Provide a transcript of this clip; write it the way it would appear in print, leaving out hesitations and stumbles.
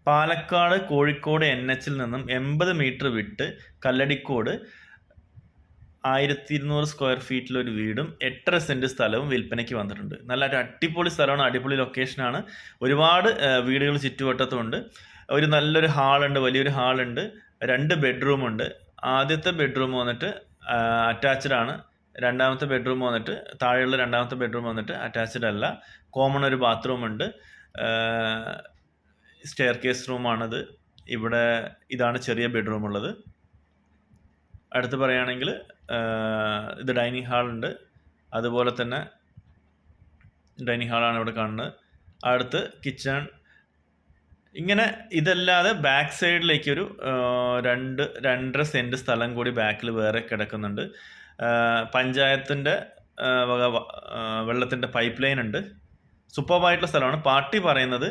Palakkad Kozhikode NH നിന്നും 80 metre വിട്ട് Kalladikode 1200 square ഫീറ്റിലൊരു വീടും 8.5 സെൻറ്റ് സ്ഥലവും വിൽപ്പനയ്ക്ക് വന്നിട്ടുണ്ട്. നല്ല ഒരു അടിപൊളി സ്ഥലമാണ്, അടിപൊളി ലൊക്കേഷനാണ്. ഒരുപാട് വീടുകൾ ചുറ്റുവട്ടത്തുമുണ്ട്. ഒരു നല്ലൊരു ഹാളുണ്ട്, വലിയൊരു ഹാളുണ്ട്, 2 ബെഡ്റൂമുണ്ട്. ആദ്യത്തെ ബെഡ്റൂം വന്നിട്ട് അറ്റാച്ച്ഡ് ആണ്. രണ്ടാമത്തെ ബെഡ്റൂം വന്നിട്ട് താഴെയുള്ള രണ്ടാമത്തെ ബെഡ്റൂം വന്നിട്ട് അറ്റാച്ച്ഡ് അല്ല, കോമൺ ഒരു ബാത്റൂം ഉണ്ട്. സ്റ്റെയർ കേസ് റൂമാണത്. ഇവിടെ ഇതാണ് ചെറിയ ബെഡ്റൂം ഉള്ളത്. അടുത്ത് പറയുകയാണെങ്കിൽ ഇത് ഡൈനിങ് ഹാളുണ്ട്, അതുപോലെ തന്നെ ഡൈനിങ് ഹാളാണ് ഇവിടെ കാണുന്നത്. അടുത്ത് കിച്ചൺ. ഇങ്ങനെ ഇതല്ലാതെ ബാക്ക് സൈഡിലേക്ക് ഒരു 2.5 സെൻറ്റ് സ്ഥലം കൂടി ബാക്കിൽ വേറെ കിടക്കുന്നുണ്ട്. പഞ്ചായത്തിൻ്റെ വക വെള്ളത്തിൻ്റെ പൈപ്പ് ലൈൻ ഉണ്ട്. സൂപ്പർബായിട്ടുള്ള സ്ഥലമാണ്. പാർട്ടി പറയുന്നത്